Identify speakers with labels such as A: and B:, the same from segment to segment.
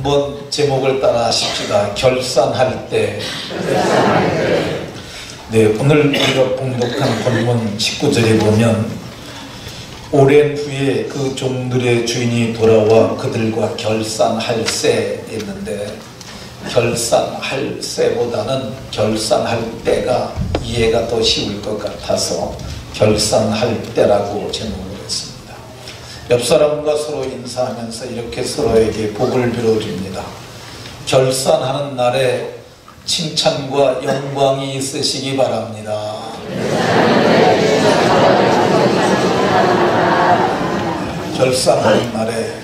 A: 한번 제목을 따라 하십시다. 결산할 때. 네, 오늘 우리가 봉독한 본문 19절에 보면 오랜 후에 그 종들의 주인이 돌아와 그들과 결산할세 있는데, 결산할세보다는 결산할 때가 이해가 더 쉬울 것 같아서 결산할 때라고 제목을 했습니다. 옆 사람과 서로 인사하면서 이렇게 서로에게 복을 빌어줍니다. 결산하는 날에 칭찬과 영광이 있으시기 바랍니다. 결산하는 날에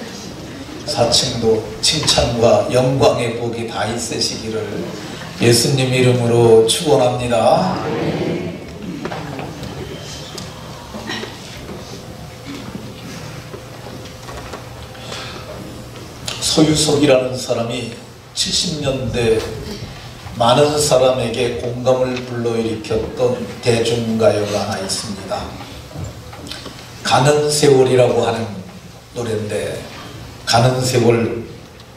A: 사층도 칭찬과 영광의 복이 다 있으시기를 예수님 이름으로 축원합니다. 서유석이라는 사람이 70년대 많은 사람에게 공감을 불러일으켰던 대중가요가 하나 있습니다. 가는 세월이라고 하는 노래인데, 가는 세월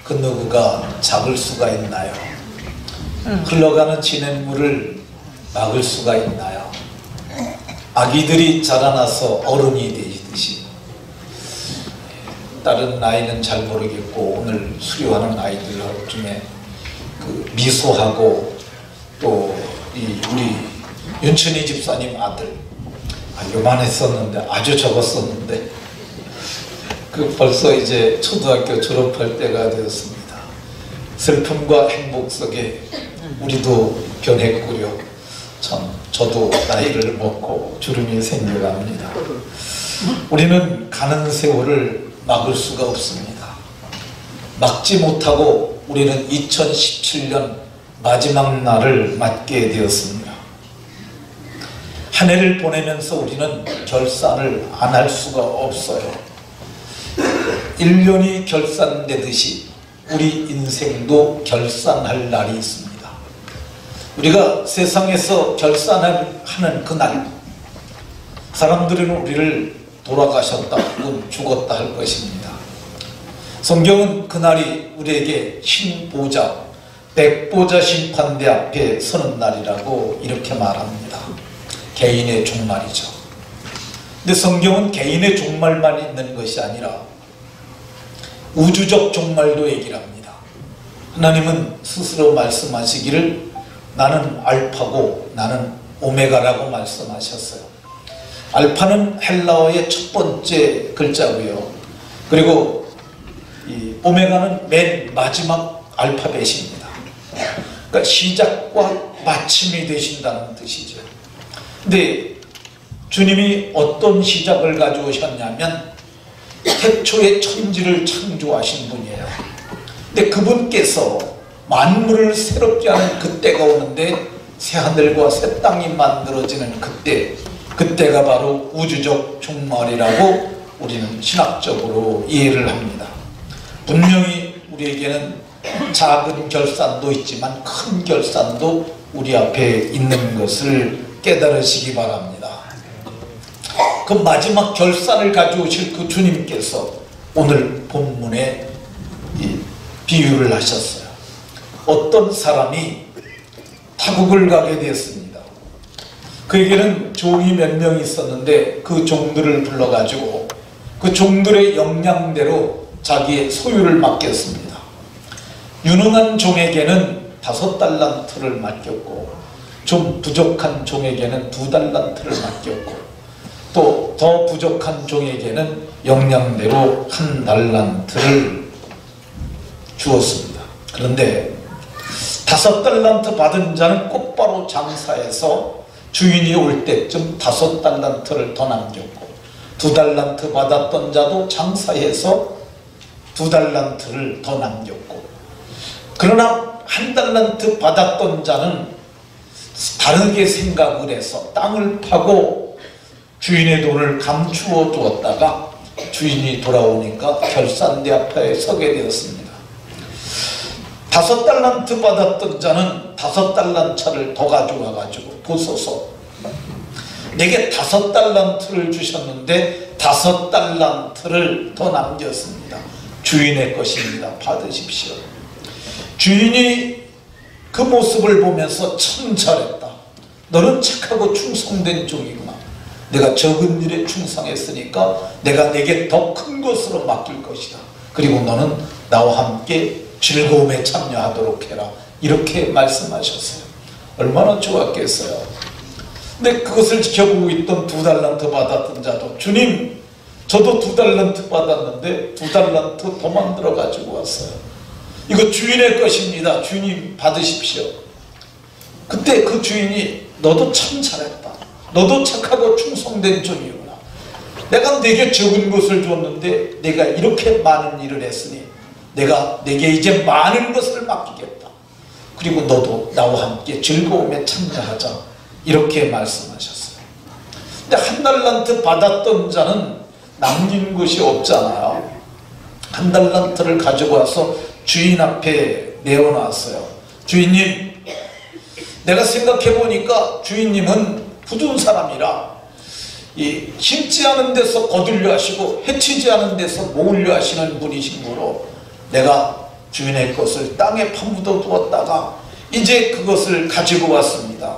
A: 그 누구가 잡을 수가 있나요? 흘러가는 진행물을 막을 수가 있나요? 아기들이 자라나서 어른이 되듯이, 다른 나이는 잘 모르겠고 오늘 수료하는 아이들 중에 그 미소하고 또 우리 윤천희 집사님 아들, 요만했었는데 아주 적었었는데 그 벌써 이제 초등학교 졸업할 때가 되었습니다. 슬픔과 행복 속에 우리도 변했구려. 참 저도 나이를 먹고 주름이 생겨갑니다. 우리는 가는 세월을 막을 수가 없습니다. 막지 못하고 우리는 2017년 마지막 날을 맞게 되었습니다. 한 해를 보내면서 우리는 결산을 안 할 수가 없어요. 1년이 결산되듯이 우리 인생도 결산할 날이 있습니다. 우리가 세상에서 결산하는 그날, 사람들은 우리를 돌아가셨다 혹은 죽었다 할 것입니다. 성경은 그날이 우리에게 신보자, 백보자 심판대 앞에 서는 날이라고 이렇게 말합니다. 개인의 종말이죠. 근데 성경은 개인의 종말만 있는 것이 아니라 우주적 종말도 얘기를 합니다. 하나님은 스스로 말씀하시기를 나는 알파고 나는 오메가라고 말씀하셨어요. 알파는 헬라어의 첫 번째 글자고요. 그리고 이 오메가는 맨 마지막 알파벳입니다. 그러니까 시작과 마침이 되신다는 뜻이죠. 근데 주님이 어떤 시작을 가져오셨냐면 태초에 천지를 창조하신 분이에요. 근데 그분께서 만물을 새롭게 하는 그때가 오는데 새하늘과 새 땅이 만들어지는 그때가 바로 우주적 종말이라고 우리는 신학적으로 이해를 합니다. 분명히 우리에게는 작은 결산도 있지만 큰 결산도 우리 앞에 있는 것을 깨달으시기 바랍니다. 그 마지막 결산을 가져오실 그 주님께서 오늘 본문에 비유를 하셨어요. 어떤 사람이 타국을 가게 되었습니다. 그에게는 종이 몇 명 있었는데 그 종들을 불러가지고 그 종들의 역량대로 자기의 소유를 맡겼습니다. 유능한 종에게는 5달란트를 맡겼고 좀 부족한 종에게는 2달란트를 맡겼고 또 더 부족한 종에게는 역량대로 1달란트를 주었습니다. 그런데 5달란트 받은 자는 곧바로 장사해서 주인이 올 때쯤 5달란트를 더 남겼고 2달란트 받았던 자도 장사해서 2달란트를 더 남겼고, 그러나 1달란트 받았던 자는 다르게 생각을 해서 땅을 파고 주인의 돈을 감추어 두었다가 주인이 돌아오니까 결산대 앞에 서게 되었습니다. 5달란트 받았던 자는 5달란트를 더 가져와 가지고 보소서, 내게 5달란트를 주셨는데 5달란트를 더 남겼습니다. 주인의 것입니다. 받으십시오. 주인이 그 모습을 보면서 참 잘했다. 너는 착하고 충성된 종이구나. 내가 적은 일에 충성했으니까 내가 내게 더 큰 것으로 맡길 것이다. 그리고 너는 나와 함께 즐거움에 참여하도록 해라. 이렇게 말씀하셨어요. 얼마나 좋았겠어요. 근데 그것을 지켜보고 있던 2달란트 받았던 자도, 주님 저도 2달란트 받았는데 2달란트 더 만들어 가지고 왔어요. 이거 주인의 것입니다. 주인이 받으십시오. 그때 그 주인이 너도 참 잘했다. 너도 착하고 충성된 종이구나. 내가 내게 적은 것을 줬는데 내가 이렇게 많은 일을 했으니 내가 내게 이제 많은 것을 맡기겠다. 그리고 너도 나와 함께 즐거움에 참여하자. 이렇게 말씀하셨어요. 근데 1달란트 받았던 자는 남긴 것이 없잖아요. 1달란트를 가지고 와서 주인 앞에 내어놨어요. 주인님, 내가 생각해보니까 주인님은 굳은 사람이라 심지 않은 데서 거들려 하시고 해치지 않은 데서 모으려 하시는 분이시므로 내가 주인의 것을 땅에 파묻어 두었다가 이제 그것을 가지고 왔습니다.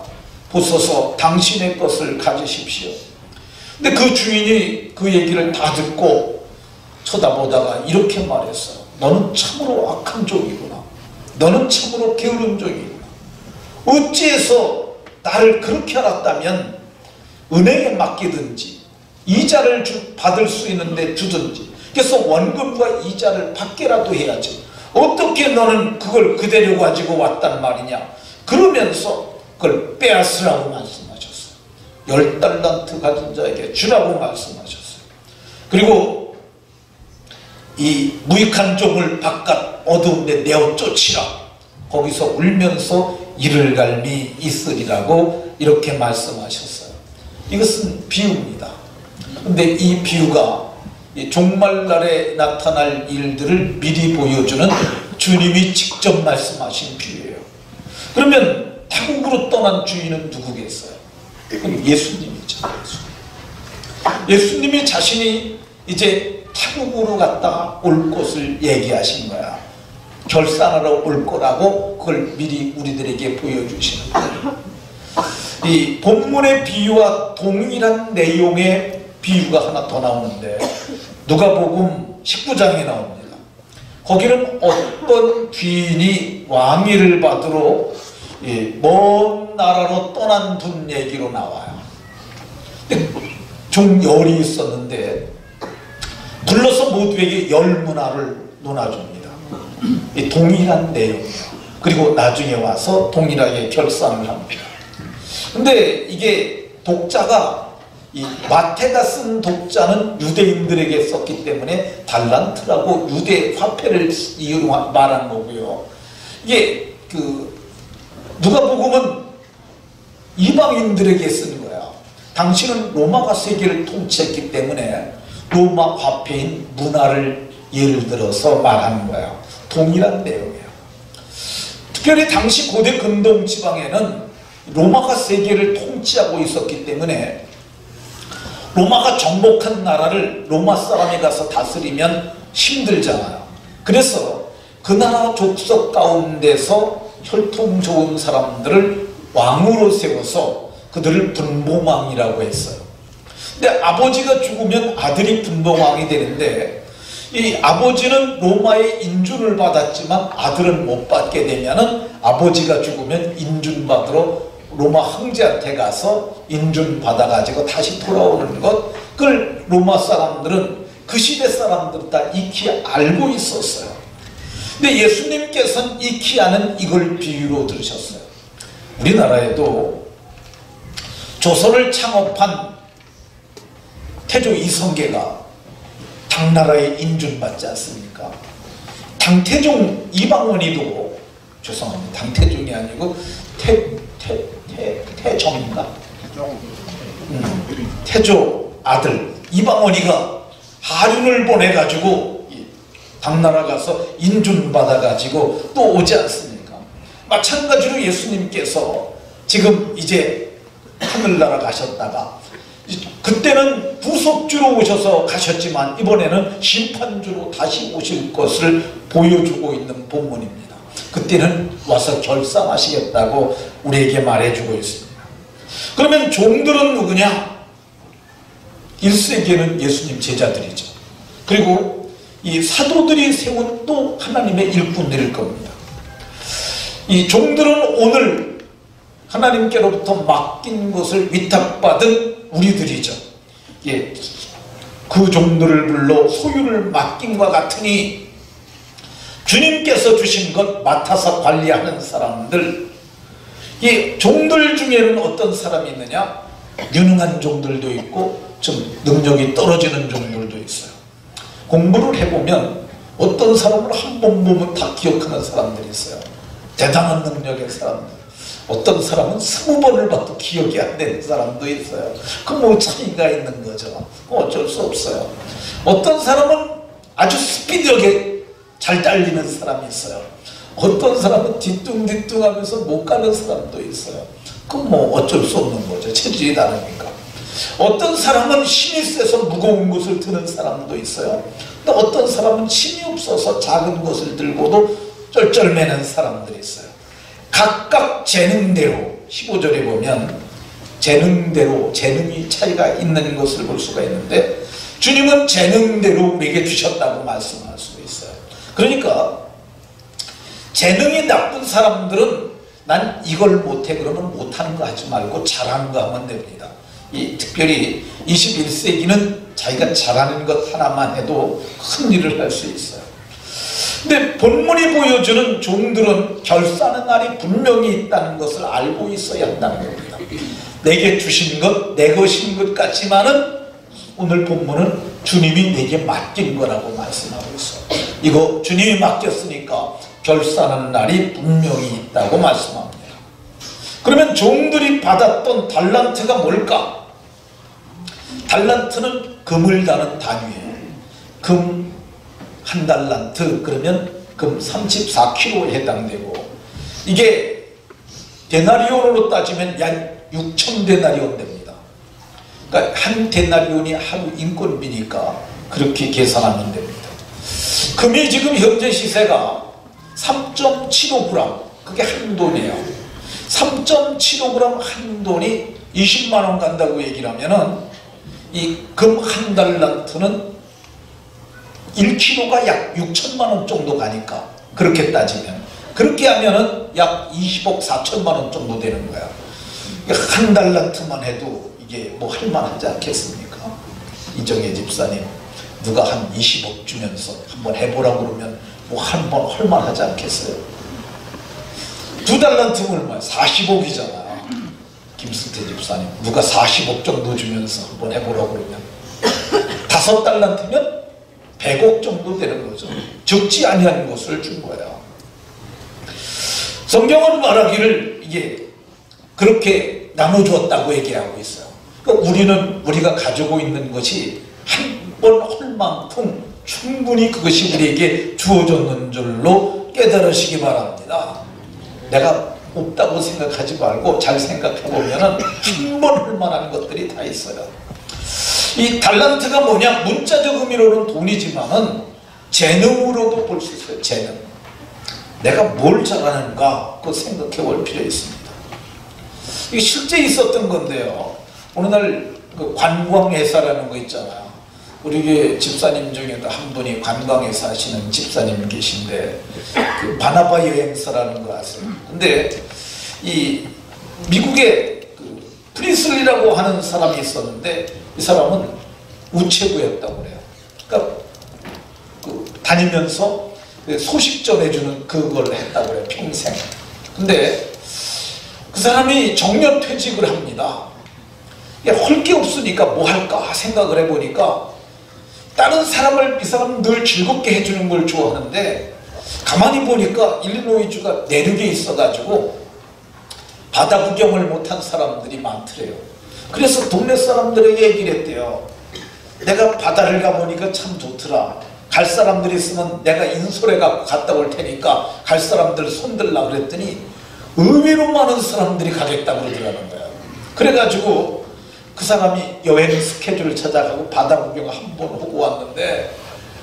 A: 보소서 당신의 것을 가지십시오. 근데 그 주인이 그 얘기를 다 듣고 쳐다보다가 이렇게 말했어요. 너는 참으로 악한 종이구나. 너는 참으로 게으른 종이구나. 어찌해서 나를 그렇게 알았다면 은행에 맡기든지 이자를 받을 수 있는데 주든지, 그래서 원금과 이자를 받게라도 해야지. 어떻게 너는 그걸 그대로 가지고 왔단 말이냐. 그러면서 그걸 빼앗으라고 말씀하셨어요. 10달란트 가진 자에게 주라고 말씀하셨어요. 그리고 이 무익한 종을 바깥 어두운 데 내어 쫓으라. 거기서 울면서 이를 갈미 있으리라고 이렇게 말씀하셨어요. 이것은 비유입니다. 근데 이 비유가 종말날에 나타날 일들을 미리 보여주는 주님이 직접 말씀하신 비유예요. 그러면 타국으로 떠난 주인은 누구겠어요? 그럼 예수님이죠. 예수님이 자신이 이제 타국으로 갔다가 올 것을 얘기하신 거야. 결산하러 올 거라고 그걸 미리 우리들에게 보여주시는 거예요. 이 본문의 비유와 동일한 내용의 비유가 하나 더 나오는데 누가복음 19장에 나옵니다. 거기는 어떤 귀인이 왕위를 받으러 먼 나라로 떠난 분 얘기로 나와요. 좀 열이 있었는데 불러서 모두에게 10문화를 논아줍니다. 동일한 내용이에요. 그리고 나중에 와서 동일하게 결산을 합니다. 근데 이게 독자가 이 마태가 쓴 독자는 유대인들에게 썼기 때문에 달란트라고 유대 화폐를 말한 거고요. 이게 누가복음은 이방인들에게 쓴 거야. 당신은 로마가 세계를 통치했기 때문에 로마 화폐인 문화를 예를 들어서 말하는 거야. 동일한 내용이에요. 특별히 당시 고대 근동 지방에는 로마가 세계를 통치하고 있었기 때문에 로마가 정복한 나라를 로마 사람이 가서 다스리면 힘들잖아요. 그래서 그 나라 족속 가운데서 혈통 좋은 사람들을 왕으로 세워서 그들을 분봉왕이라고 했어요. 근데 아버지가 죽으면 아들이 분봉왕이 되는데 이 아버지는 로마의 인준을 받았지만 아들은 못 받게 되면은 아버지가 죽으면 인준받으러 로마 황제한테 가서 인준 받아가지고 다시 돌아오는 것, 그걸 로마 사람들은 그 시대 사람들은 다 익히 알고 있었어요. 근데 예수님께서는 익히 아는 이걸 비유로 들으셨어요. 우리나라에도 조선을 창업한 태조 이성계가 당나라에 인준받지 않습니까? 당태종 이방원이도, 죄송합니다, 당태종이 아니고 태정인가? 태조 아들 이방원이가 하륜을 보내가지고 당나라 가서 인준받아가지고 또 오지 않습니까? 마찬가지로 예수님께서 지금 이제 하늘나라 가셨다가 그 그때는 구속주로 오셔서 가셨지만 이번에는 심판주로 다시 오실 것을 보여주고 있는 본문입니다. 그때는 와서 결산하시겠다고 우리에게 말해주고 있습니다. 그러면 종들은 누구냐? 1세기에는 예수님 제자들이죠. 그리고 이 사도들이 세운 또 하나님의 일꾼들일 겁니다. 이 종들은 오늘 하나님께로부터 맡긴 것을 위탁받은 우리들이죠. 예, 그 종들을 불러 소유를 맡김과 같으니 주님께서 주신 것 맡아서 관리하는 사람들, 이 종들 중에는 어떤 사람이 있느냐? 유능한 종들도 있고 좀 능력이 떨어지는 종들도 있어요. 공부를 해보면 어떤 사람을 한 번 보면 다 기억하는 사람들이 있어요. 대단한 능력의 사람들. 어떤 사람은 20번을 봐도 기억이 안 되는 사람도 있어요. 그 뭐 차이가 있는 거죠. 어쩔 수 없어요. 어떤 사람은 아주 스피드하게 잘 달리는 사람이 있어요. 어떤 사람은 뒤뚱뒤뚱하면서 못 가는 사람도 있어요. 그건 뭐 어쩔 수 없는 거죠. 체질이 다르니까. 어떤 사람은 힘이 세서 무거운 것을 드는 사람도 있어요. 또 어떤 사람은 힘이 없어서 작은 것을 들고도 쩔쩔매는 사람들이 있어요. 각각 재능대로 15절에 보면 재능대로 재능이 차이가 있는 것을 볼 수가 있는데 주님은 재능대로 우리에게 주셨다고 말씀할 수가 있어요. 그러니까 재능이 나쁜 사람들은 난 이걸 못해 그러면 못하는 거 하지 말고 잘하는 거 하면 됩니다. 특별히 21세기는 자기가 잘하는 것 하나만 해도 큰 일을 할 수 있어요. 근데 본문이 보여주는 종들은 결산의 날이 분명히 있다는 것을 알고 있어야 한다는 겁니다. 내게 주신 것, 내 것인 것 같지만은 오늘 본문은 주님이 내게 맡긴 거라고 말씀하고 있어요. 이거 주님이 맡겼으니까 결산하는 날이 분명히 있다고 말씀합니다. 그러면 종들이 받았던 달란트가 뭘까? 달란트는 금을 다는 단위예요. 금 한 달란트 그러면 금 34kg에 해당되고 이게 데나리온으로 따지면 약 6,000데나리온 됩니다. 그러니까 한 데나리온이 하루 인건비니까 그렇게 계산하면 됩니다. 금이 지금 현재 시세가 3.75g, 그게 한 돈이에요. 3.75g 한 돈이 20만원 간다고 얘기를 하면은 이 금 한 달란트는 1kg가 약 6천만원 정도 가니까 그렇게 따지면 그렇게 하면은 약 20억 4천만원 정도 되는 거야. 한 달란트만 해도 이게 뭐 할만하지 않겠습니까? 이정혜 집사님, 누가 한 20억 주면서 한번 해보라고 그러면 뭐 한 번 할만하지 않겠어요? 2달란트면 얼마야? 40억이잖아. 김승태 집사님, 누가 40억 정도 주면서 한번 해보라고 그러면 5달란트면 100억 정도 되는 거죠. 적지 아니한 것을 준 거예요. 성경은 말하기를 이게 그렇게 나눠주었다고 얘기하고 있어요. 그러니까 우리가 가지고 있는 것이 한 번 할 만큼 충분히 그것이 우리에게 주어졌는 줄로 깨달으시기 바랍니다. 내가 없다고 생각하지 말고 잘 생각해 보면은 한 번 할 만한 것들이 다 있어요. 이 달란트가 뭐냐? 문자적 의미로는 돈이지만은 재능으로도 볼 수 있어요. 재능. 내가 뭘 잘하는가 그거 생각해 볼 필요 있습니다. 이게 실제 있었던 건데요. 어느 날 그 관광회사라는 거 있잖아요. 우리 집사님 중에도 한 분이 관광회사 하시는 집사님 계신데 그 바나바 여행사라는 거 아세요? 근데 이 미국에 그 프리슬리라고 하는 사람이 있었는데 이 사람은 우체부였다고 그래요. 그러니까 그 다니면서 소식 전해주는 그걸 했다고 그래요. 평생. 근데 그 사람이 정년퇴직을 합니다. 할 게 없으니까 뭐 할까 생각을 해보니까 다른 사람을 이 사람은 늘 즐겁게 해주는 걸 좋아하는데 가만히 보니까 일리노이주가 내륙에 있어가지고 바다 구경을 못한 사람들이 많더래요. 그래서 동네 사람들에게 얘기를 했대요. 내가 바다를 가보니까 참 좋더라. 갈 사람들이 있으면 내가 인솔해 갖고 갔다 올 테니까 갈 사람들 손들라 그랬더니 의외로 많은 사람들이 가겠다고 그러더라는 거예요. 그래가지고 그 사람이 여행 스케줄을 찾아가고 바다 구경 한 번 하고 왔는데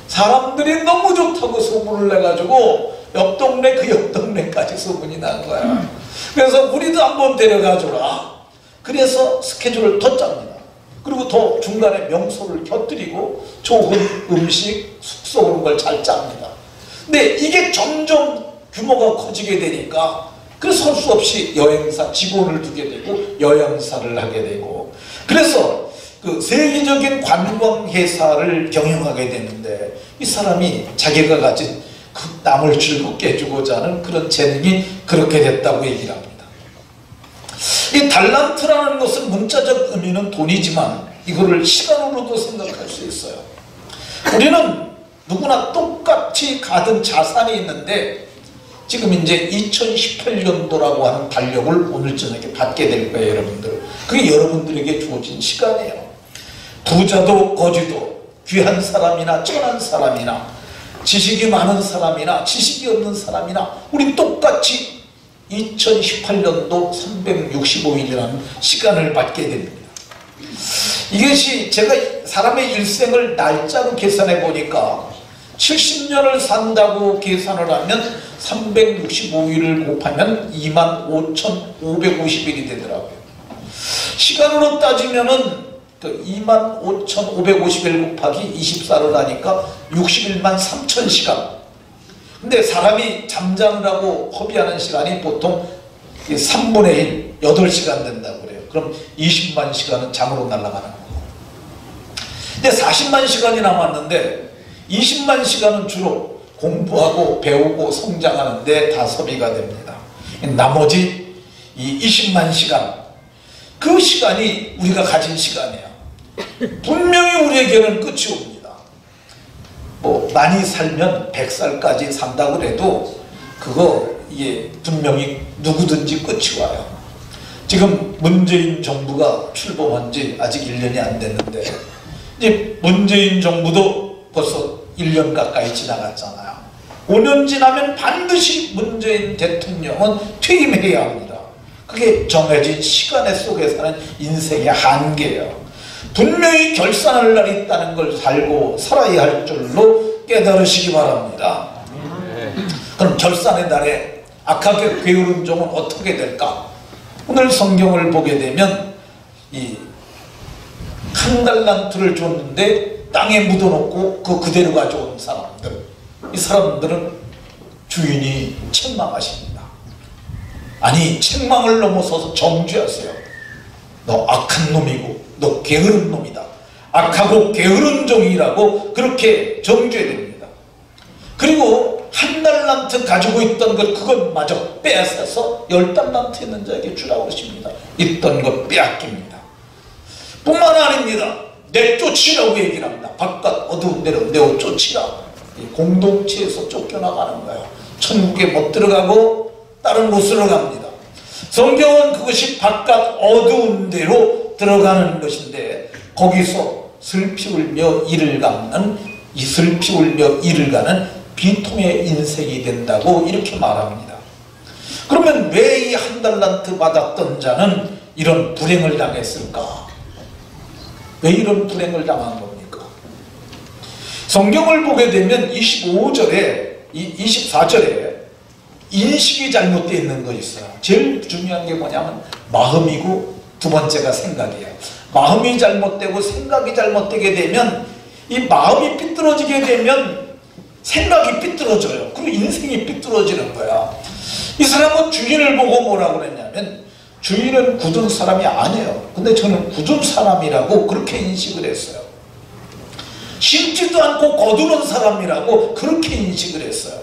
A: 사람들이 너무 좋다고 소문을 내가지고 옆 동네 그 옆 동네까지 소문이 난 거야. 그래서 우리도 한번 데려가 주라. 그래서 스케줄을 더 짭니다. 그리고 더 중간에 명소를 곁들이고 좋은 음식, 숙소 그런 걸 잘 짭니다. 근데 이게 점점 규모가 커지게 되니까 그래서 할 수 없이 여행사 직원을 두게 되고 여행사를 하게 되고, 그래서 그 세계적인 관광회사를 경영하게 되는데 이 사람이 자기가 가진 그 남을 즐겁게 해주고자 하는 그런 재능이 그렇게 됐다고 얘기를 합니다. 이 달란트라는 것은 문자적 의미는 돈이지만 이거를 시간으로도 생각할 수 있어요. 우리는 누구나 똑같이 가진 자산이 있는데 지금 이제 2018년도라고 하는 달력을 오늘 저녁에 받게 될 거예요, 여러분들. 그게 여러분들에게 주어진 시간이에요. 부자도 거지도 귀한 사람이나 천한 사람이나 지식이 많은 사람이나 지식이 없는 사람이나 우리 똑같이 2018년도 365일이라는 시간을 받게 됩니다. 이것이 제가 사람의 일생을 날짜로 계산해 보니까 70년을 산다고 계산을 하면 365일을 곱하면 25,550일이 되더라고요. 시간으로 따지면은 그 25,550일 곱하기 24를 하니까 61만 3천 시간. 근데 사람이 잠자느라고 허비하는 시간이 보통 3분의 1, 8시간 된다고 그래요. 그럼 20만 시간은 잠으로 날아가는 거고. 근데 40만 시간이 남았는데 20만 시간은 주로 공부하고 배우고 성장하는 데 다 소비가 됩니다. 나머지 이 20만 시간, 그 시간이 우리가 가진 시간이에요. 분명히 우리에게는 끝이 옵니다. 뭐 많이 살면 100살까지 산다고 해도 그거 이게 분명히 누구든지 끝이 와요. 지금 문재인 정부가 출범한 지 아직 1년이 안 됐는데 이제 문재인 정부도 벌써 1년 가까이 지나갔잖아요. 5년 지나면 반드시 문재인 대통령은 퇴임해야 합니다. 그게 정해진 시간의 속에 사는 인생의 한계예요. 분명히 결산할 날이 있다는 걸 살고 살아야 할 줄로 깨달으시기 바랍니다. 그럼 결산의 날에 악하게 게으른 종은 어떻게 될까? 오늘 성경을 보게 되면 이 한 달란트를 줬는데 땅에 묻어놓고 그대로 가져온 사람들, 이 사람들은 주인이 책망하십니다. 아니, 책망을 넘어서서 정죄하세요. 너 악한 놈이고 너 게으른 놈이다. 악하고 게으른 종이라고 그렇게 정죄됩니다. 그리고 한 달란트 가지고 있던 것 그것마저 빼앗아서 10달란트 있는 자에게 주라고 그러십니다. 있던 것 빼앗깁니다. 뿐만 아닙니다. 내쫓으라고 얘기를 합니다. 바깥 어두운 데로 내쫓으라. 공동체에서 쫓겨나가는 거예요. 천국에 못 들어가고 다른 곳으로 갑니다. 성경은 그것이 바깥 어두운 데로 들어가는 것인데 거기서 슬피 울며 이를 감는, 이 슬피 울며 이를 가는 비통의 인생이 된다고 이렇게 말합니다. 그러면 왜 이 한 달란트 받았던 자는 이런 불행을 당했을까? 왜 이런 불행을 당한 겁니까? 성경을 보게 되면 25절에 24절에 인식이 잘못되어 있는 거 있어요. 제일 중요한 게 뭐냐면 마음이고 두 번째가 생각이에요. 마음이 잘못되고 생각이 잘못되게 되면 이 마음이 삐뚤어지게 되면 생각이 삐뚤어져요. 그리고 인생이 삐뚤어지는 거야. 이 사람은 주인을 보고 뭐라고 그랬냐면 주인은 굳은 사람이 아니에요. 근데 저는 굳은 사람이라고 그렇게 인식을 했어요. 심지도 않고 거두는 사람이라고 그렇게 인식을 했어요.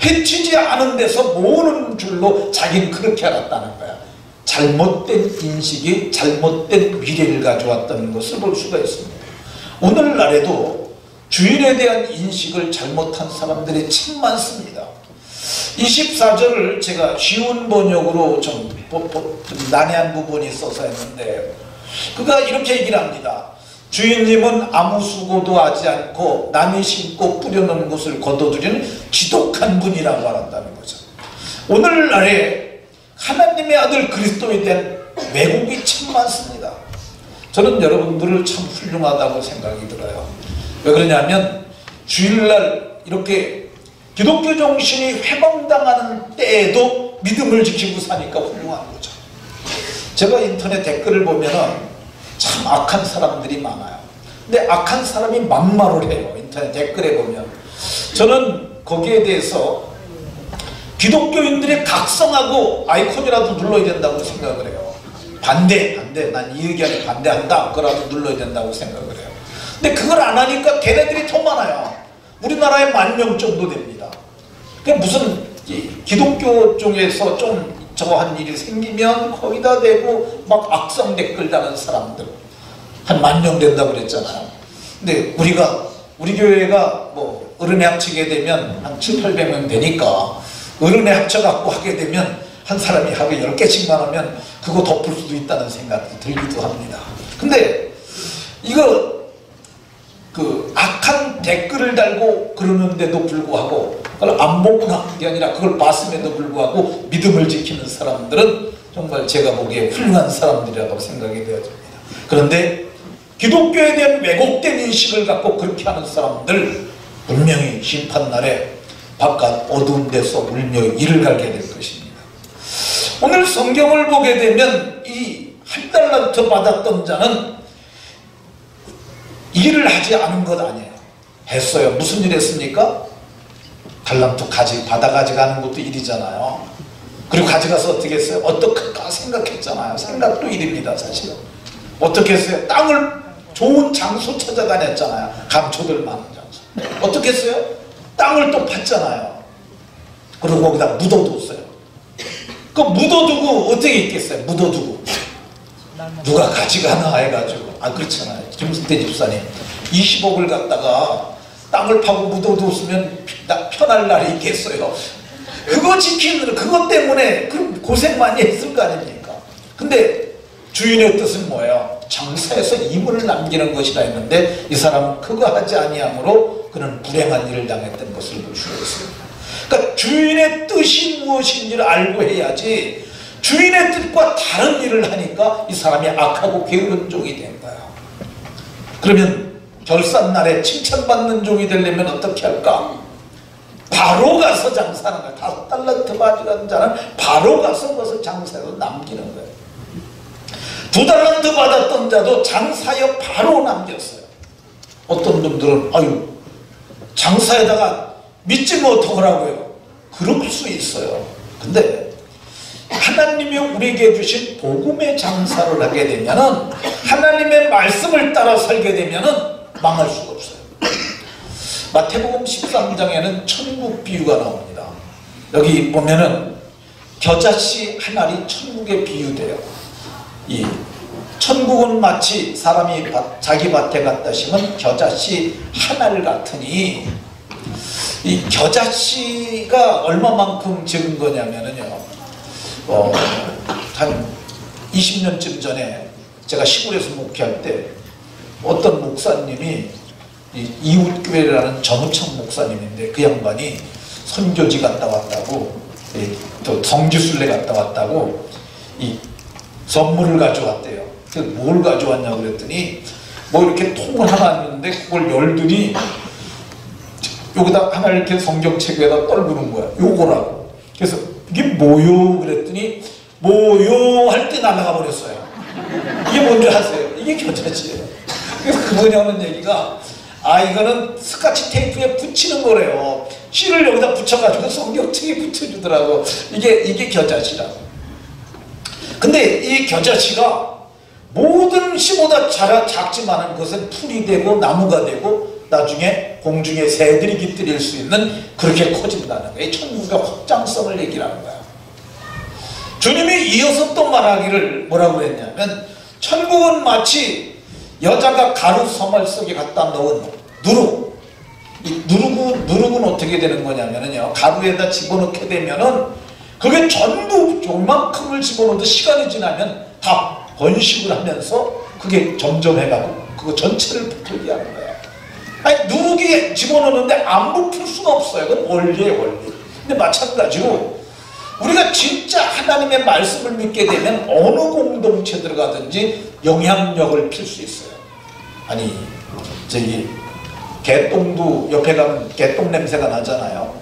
A: 해치지 않은 데서 모으는 줄로 자기는 그렇게 알았다는 거야. 잘못된 인식이 잘못된 미래를 가져왔다는 것을 볼 수가 있습니다. 오늘날에도 주인에 대한 인식을 잘못한 사람들이 참 많습니다. 24절을 제가 쉬운 번역으로 좀 난해한 부분이 있어서 했는데 그가 이렇게 얘기를 합니다. 주인님은 아무 수고도 하지 않고 남이 심고 뿌려놓은 것을 거둬들이는 지독한 분이라고 말한다는 거죠. 오늘날에 하나님의 아들 그리스도에 대한 왜곡이 참 많습니다. 저는 여러분들을 참 훌륭하다고 생각이 들어요. 왜 그러냐면 주일날 이렇게 기독교 정신이 회방당하는 때에도 믿음을 지키고 사니까 훌륭한 거죠. 제가 인터넷 댓글을 보면은 참 악한 사람들이 많아요. 근데 악한 사람이 막말을 해요. 인터넷 댓글에 보면. 저는 거기에 대해서 기독교인들이 각성하고 아이콘이라도 눌러야 된다고 생각을 해요. 반대. 난 이 의견에 반대한다. 그거라도 눌러야 된다고 생각을 해요. 근데 그걸 안 하니까 걔네들이 더 많아요. 우리나라에 10,000명 정도 됩니다. 그게 무슨 기독교 쪽에서 좀 저한 일이 생기면 거기다 대고 막 악성 댓글 다는 사람들 한 10,000명 된다고 그랬잖아요. 근데 우리 교회가 뭐 어른회 합치게 되면 한 700~800명 되니까 어른회 합쳐갖고 하게 되면 한 사람이 하루에 10개씩만 하면 그거 덮을 수도 있다는 생각이 들기도 합니다. 근데 이거 악한 댓글을 달고 그러는데도 불구하고 그걸 안 보고 한 게 아니라 그걸 봤음에도 불구하고 믿음을 지키는 사람들은 정말 제가 보기에 훌륭한 사람들이라고 생각이 되어집니다. 그런데 기독교에 대한 왜곡된 인식을 갖고 그렇게 하는 사람들 분명히 심판날에 바깥 어두운 데서 울며 이를 갈게 될 것입니다. 오늘 성경을 보게 되면 이 한 달란트 받았던 자는 일을 하지 않은 것 아니에요. 했어요. 무슨 일 했습니까? 달란트 받아 가져가는 것도 일이잖아요. 그리고 가져가서 어떻게 했어요? 어떡할까 생각했잖아요. 생각도 일입니다. 사실 어떻게 했어요? 땅을 좋은 장소 찾아다녔잖아요. 감초들 많은 장소. 어떻게 했어요? 땅을 또 팠잖아요. 그리고 거기다 묻어뒀어요. 그 묻어두고 어떻게 있겠어요? 묻어두고 누가 가져가나 해가지고. 그렇잖아요. 김승태 집사님 20억을 갖다가 땅을 파고 묻어뒀으면 편할 날이 있겠어요. 그거 지키는 그것 때문에 그 고생 많이 했을 거 아닙니까? 근데 주인의 뜻은 뭐예요? 장사해서 이물을 남기는 것이라 했는데 이 사람은 그거 하지 아니함으로 그는 불행한 일을 당했던 것을 볼 수가 있어요. 그러니까 주인의 뜻이 무엇인지를 알고 해야지 주인의 뜻과 다른 일을 하니까 이 사람이 악하고 게으른 종이 된 거예요. 그러면 결산날에 칭찬받는 종이 되려면 어떻게 할까? 바로 가서 장사하는 거예요. 5달란트 받은 자는 바로 가서 그것을 장사해서 남기는 거예요. 2달란트 받았던 자도 장사하여 바로 남겼어요. 어떤 분들은 장사에다가 믿지 못하라고요. 그럴 수 있어요. 근데 하나님이 우리에게 주신 복음의 장사를 하게 되면은 하나님의 말씀을 따라 살게 되면은 망할 수가 없어요. 마태복음 13장에는 천국 비유가 나옵니다. 여기 보면은 겨자씨 한 알이 천국에 비유돼요. 이 천국은 마치 사람이 자기 밭에 갖다 심은 겨자씨 한 알 같으니 이 겨자씨가 얼마만큼 적은 거냐면은요. 한 20년쯤 전에 제가 시골에서 목회할 때 어떤 목사님이 이웃교회라는 정우창 목사님인데 그 양반이 선교지 갔다 왔다고 또 성지순례 갔다 왔다고 이 선물을 가져왔대요. 그래서 뭘 가져왔냐고 그랬더니 뭐 이렇게 통을 하나 있는데 그걸 열더니 여기다 하나 이렇게 성경책에다 떨구는 거야. 요거라고. 그래서 이게 뭐요? 그랬더니 뭐요? 할 때 날아가 버렸어요. 이게 뭔지 아세요? 이게 겨자씨예요. 그래서 그분이 하는 얘기가 이거는 스카치 테이프에 붙이는 거래요. 실을 여기다 붙여가지고 성경책에 붙여주더라고. 이게 겨자씨라고. 근데 이 겨자씨가 모든 씨보다 작지만은 그것은 풀이 되고 나무가 되고 나중에 공중에 새들이 깃들일 수 있는 그렇게 커진다는 거예요. 천국의 확장성을 얘기하는 거예요. 주님이 이어서 또 말하기를 뭐라고 했냐면 천국은 마치 여자가 가루 서말 속에 갖다 넣은 누룩. 이 누룩은 어떻게 되는 거냐면요. 가루에다 집어넣게 되면은 그게 전부 요만큼을 집어넣어도 시간이 지나면 다 번식을 하면서 그게 점점 해가고 그거 전체를 부풀게 하는 거예요. 누룩이 집어넣는데 안 부풀 수가 없어요. 그건 원리예요, 원리. 근데 마찬가지로 우리가 진짜 하나님의 말씀을 믿게 되면 어느 공동체 들어가든지 영향력을 필 수 있어요. 아니 저기 개똥도 옆에 가면 개똥 냄새가 나잖아요.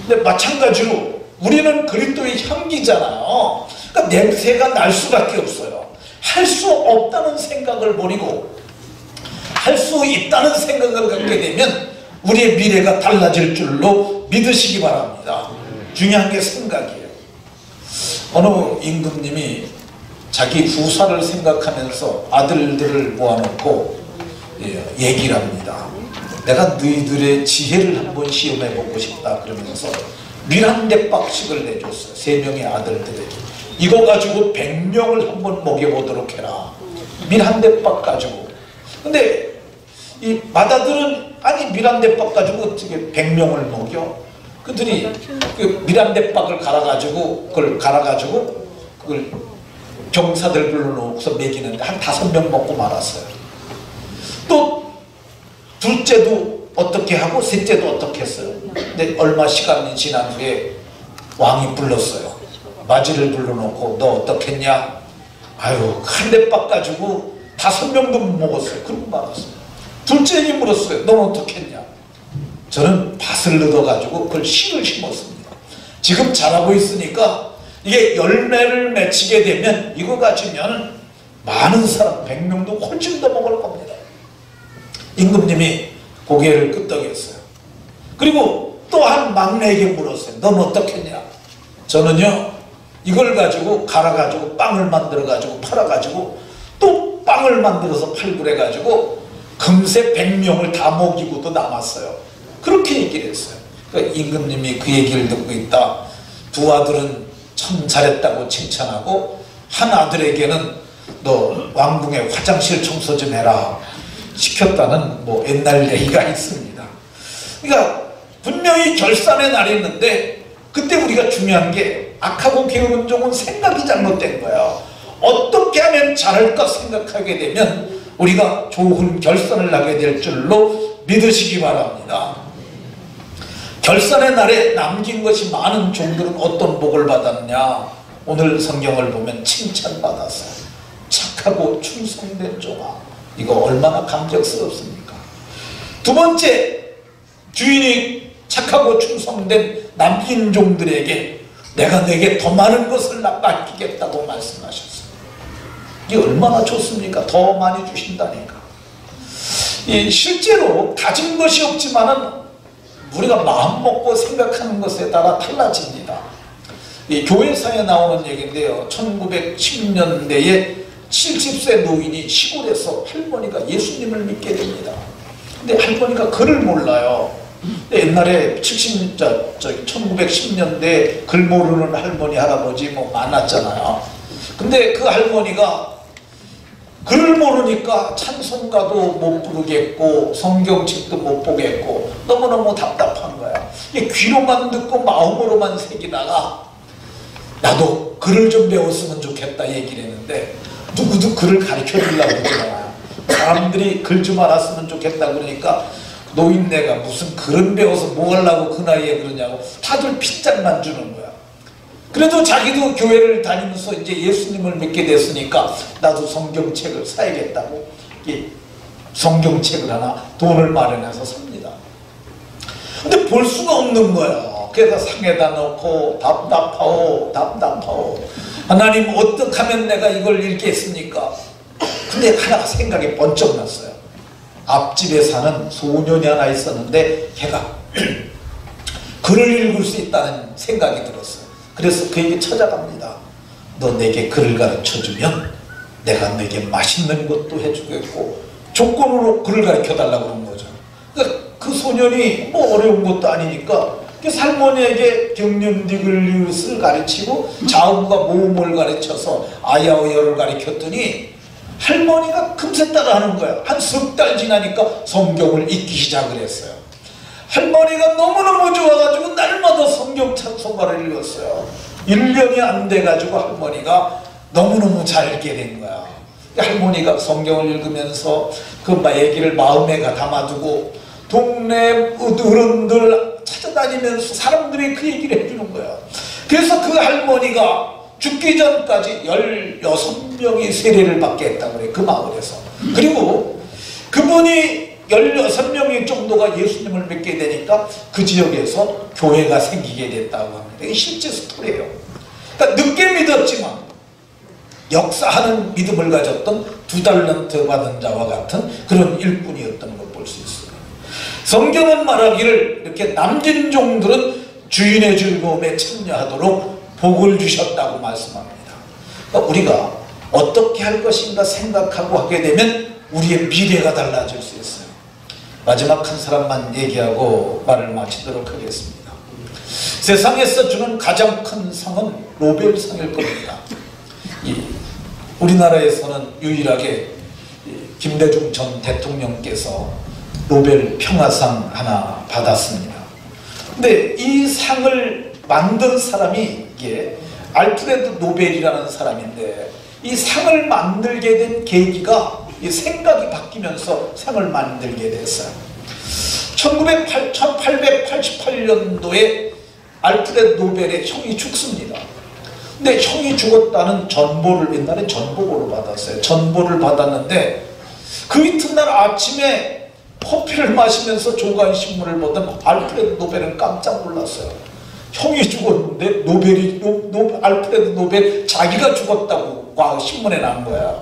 A: 근데 마찬가지로 우리는 그리스도의 향기잖아요. 그러니까 냄새가 날 수밖에 없어요. 할 수 없다는 생각을 버리고 할 수 있다는 생각을 갖게 되면 우리의 미래가 달라질 줄로 믿으시기 바랍니다. 중요한 게 생각이에요. 어느 임금님이 자기 후사를 생각하면서 아들들을 모아놓고 얘기를 합니다. 내가 너희들의 지혜를 한번 시험해보고 싶다 그러면서 밀 한 대박씩을 내줬어요. 3명의 아들들에게. 이거 가지고 100명을 한번 먹여보도록 해라. 밀 한 대박 가지고. 근데 이 맏아들은 아니 밀 한 대박 가지고 어떻게 100명을 먹여? 그들이 그 밀 한 대박을 갈아가지고 그걸 병사들 불러놓고서 먹이는데 한 5명 먹고 말았어요. 또 둘째도 어떻게 하고 셋째도 어떻게 했어요. 근데 얼마 시간이 지난 후에 왕이 불렀어요. 마지를 불러놓고 너 어떻게 했냐? 아유 한 대박 가지고 5명도 못 먹었어요. 그러고 말았어요. 둘째에게 물었어요. 넌 어떻게 했냐? 저는 밭을 얻어가지고 그걸 씨를 심었습니다. 지금 자라고 있으니까 이게 열매를 맺히게 되면 이거 가지면 많은 사람 100명도 훨씬 더 먹을 겁니다. 임금님이 고개를 끄덕였어요. 그리고 또 한 막내에게 물었어요. 넌 어떻게 했냐? 저는요 이걸 가지고 갈아가지고 빵을 만들어가지고 팔아가지고 또 빵을 만들어서 팔고 그래가지고 금세 100명을 다 먹이고도 남았어요. 그렇게 얘기를 했어요. 그러니까 임금님이 그 얘기를 듣고 있다. 두 아들은 참 잘했다고 칭찬하고 한 아들에게는 너 왕궁에 화장실 청소 좀 해라 시켰다는 뭐 옛날 얘기가 있습니다. 그러니까 분명히 결산의 날이 있는데 그때 우리가 중요한 게 악하고 게으른 종은 생각이 잘못된 거예요. 어떻게 하면 잘할까 생각하게 되면 우리가 좋은 결산을 하게 될 줄로 믿으시기 바랍니다. 결산의 날에 남긴 것이 많은 종들은 어떤 복을 받았냐? 오늘 성경을 보면 칭찬받았어요. 착하고 충성된 종아. 이거 얼마나 감격스럽습니까? 두 번째, 주인이 착하고 충성된 남긴 종들에게 내가 내게 더 많은 것을 맡기겠다고 말씀하셨어요. 이게 얼마나 좋습니까? 더 많이 주신다니까. 실제로 가진 것이 없지만은 우리가 마음 먹고 생각하는 것에 따라 달라집니다. 이 교회사에 나오는 얘기인데요. 1910년대에 70세 노인이 시골에서 할머니가 예수님을 믿게 됩니다. 근데 할머니가 글을 몰라요. 근데 옛날에 1910년대 글 모르는 할머니 할아버지 뭐 많았잖아요. 근데 그 할머니가 글을 모르니까 찬송가도 못 부르겠고 성경책도 못 보겠고 너무너무 답답한 거야. 귀로만 듣고 마음으로만 새기다가 나도 글을 좀 배웠으면 좋겠다 얘기를 했는데 누구도 글을 가르쳐 주려고 그러잖아요. 사람들이 글 좀 알았으면 좋겠다 그러니까 노인네가 무슨 글은 배워서 뭐 하려고 그 나이에 그러냐고 다들 핏장만 주는 거야. 그래도 자기도 교회를 다니면서 이제 예수님을 믿게 됐으니까 나도 성경책을 사야겠다고 성경책을 하나 돈을 마련해서 삽니다. 근데 볼 수가 없는 거예요. 그래서 상에다 넣고 답답하오. 하나님 어떻게 하면 내가 이걸 읽겠습니까? 근데 하나가 생각이 번쩍 났어요. 앞집에 사는 소년이 하나 있었는데 걔가 글을 읽을 수 있다는 생각이 들었어요. 그래서 그에게 찾아갑니다. 너 내게 글을 가르쳐주면 내가 내게 맛있는 것도 해주겠고 조건으로 글을 가르쳐달라고 그런 거죠. 그러니까 그 소년이 뭐 어려운 것도 아니니까 할머니에게 경련디글리우스를 가르치고 자음과 모음을 가르쳐서 아야어여를 가르쳤더니 할머니가 금세 따라하는 거야. 한 석 달 지나니까 성경을 읽기 시작을 했어요. 할머니가 너무너무 좋아가지고 날마다 성경 찬송가를 읽었어요. 1년이 안 돼가지고 할머니가 너무너무 잘 읽게 된 거야. 할머니가 성경을 읽으면서 그 얘기를 마음에 담아두고 동네 어른들 찾아다니면서 사람들이 그 얘기를 해주는 거야. 그래서 그 할머니가 죽기 전까지 16 16명이 세례를 받게 했다고 그래요. 그 마을에서. 그리고 그분이 16명이 정도가 예수님을 믿게 되니까 그 지역에서 교회가 생기게 됐다고 합니다. 이게 실제 스토리예요. 그러니까 늦게 믿었지만 역사하는 믿음을 가졌던 2달란트 받은 자와 같은 그런 일꾼이었던 걸 볼 수 있어요. 성경은 말하기를 이렇게 남긴 종들은 주인의 즐거움에 참여하도록 복을 주셨다고 말씀합니다. 그러니까 우리가 어떻게 할 것인가 생각하고 하게 되면 우리의 미래가 달라질 수 있어요. 마지막 한 사람만 얘기하고 말을 마치도록 하겠습니다. 세상에서 주는 가장 큰 상은 노벨상일 겁니다. 우리나라에서는 유일하게 김대중 전 대통령께서 노벨 평화상 하나 받았습니다. 근데 이 상을 만든 사람이 이게 알프레드 노벨이라는 사람인데 이 상을 만들게 된 계기가 이 생각이 바뀌면서 상을 만들게 됐어요. 1888년도에 알프레드 노벨의 형이 죽습니다. 근데 형이 죽었다는 전보를 옛날에 전보고로 받았어요. 전보를 받았는데 그 이튿날 아침에 커피를 마시면서 조간신문을 보던 알프레드 노벨은 깜짝 놀랐어요. 형이 죽었는데 알프레드 노벨 자기가 죽었다고 신문에 난 거야.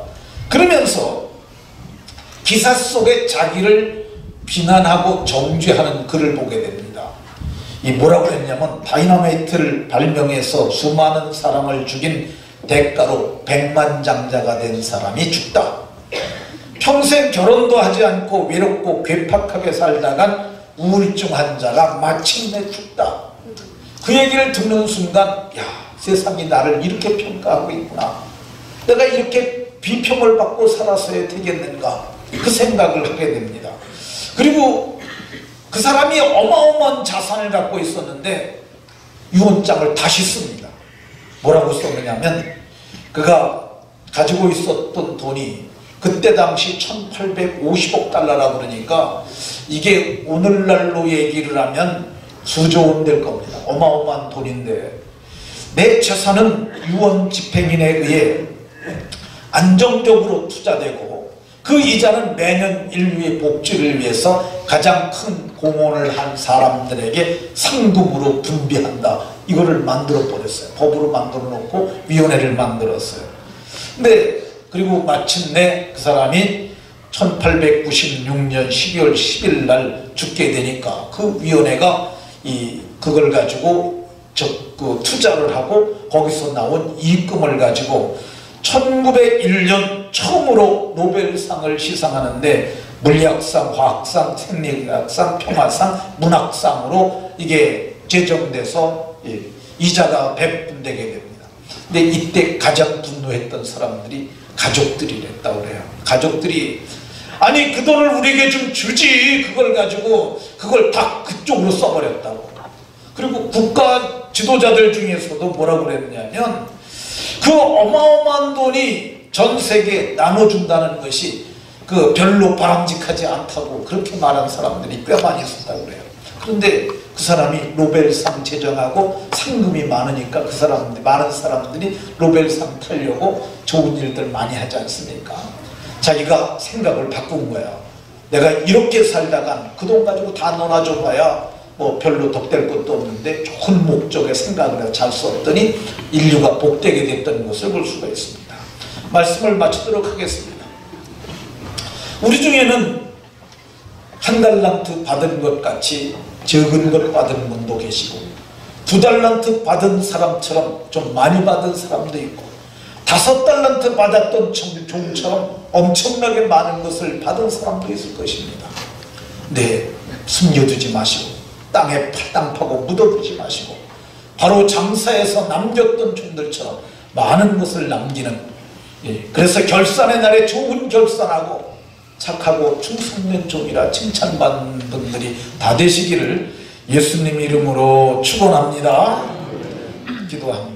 A: 그러면서 기사 속에 자기를 비난하고 정죄하는 글을 보게 됩니다. 이 뭐라고 했냐면 다이너마이트를 발명해서 수많은 사람을 죽인 대가로 백만장자가 된 사람이 죽다. 평생 결혼도 하지 않고 외롭고 괴팍하게 살다간 우울증 환자가 마침내 죽다. 그 얘기를 듣는 순간 야, 세상이 나를 이렇게 평가하고 있구나. 내가 이렇게 비평을 받고 살았어야 되겠는가. 그 생각을 하게 됩니다. 그리고 그 사람이 어마어마한 자산을 갖고 있었는데 유언장을 다시 씁니다. 뭐라고 썼느냐면 그가 가지고 있었던 돈이 그때 당시 1850억 달러라고 그러니까 이게 오늘날로 얘기를 하면 수조 원 될 겁니다. 어마어마한 돈인데 내 재산은 유언 집행인에 의해 안정적으로 투자되고 그 이자는 매년 인류의 복지를 위해서 가장 큰 공헌을 한 사람들에게 상금으로 분배한다. 이거를 만들어 버렸어요. 법으로 만들어 놓고 위원회를 만들었어요. 근데 그리고 마침내 그 사람이 1896년 12월 10일 날 죽게 되니까 그 위원회가 그걸 가지고 투자를 하고 거기서 나온 이익금을 가지고 1901년 처음으로 노벨상을 시상하는데 물리학상, 화학상, 생리학상, 평화상, 문학상으로 이게 제정돼서 이자가 배분되게 됩니다. 근데 이때 가장 분노했던 사람들이 가족들이랬다고 그래요. 가족들이 아니 그 돈을 우리에게 좀 주지 그걸 가지고 그걸 다 그쪽으로 써버렸다고. 그리고 국가 지도자들 중에서도 뭐라고 그랬냐면 그 어마어마한 돈이 전 세계에 나눠준다는 것이 별로 바람직하지 않다고 그렇게 말한 사람들이 꽤 많이 있었다고 그래요. 그런데 그 사람이 노벨상 제정하고 상금이 많으니까 많은 사람들이 노벨상 타려고 좋은 일들 많이 하지 않습니까? 자기가 생각을 바꾼 거야. 내가 이렇게 살다간 그 돈 가지고 다 놀아줘 봐야 뭐 별로 덕될 것도 없는데 좋은 목적에 생각을 해서 잘 썼더니 인류가 복되게 됐던 것을 볼 수가 있습니다. 말씀을 마치도록 하겠습니다. 우리 중에는 한 달란트 받은 것 같이 적은 것 받은 분도 계시고 2달란트 받은 사람처럼 좀 많이 받은 사람도 있고 5달란트 받았던 종처럼 엄청나게 많은 것을 받은 사람도 있을 것입니다. 네, 숨겨두지 마시고 땅에 땅 파고 묻어두지 마시고 바로 장사에서 남겼던 종들처럼 많은 것을 남기는 그래서 결산의 날에 좋은 결산하고 착하고 충성된 종이라 칭찬받는 분들이 다 되시기를 예수님 이름으로 축원합니다. 기도합니다.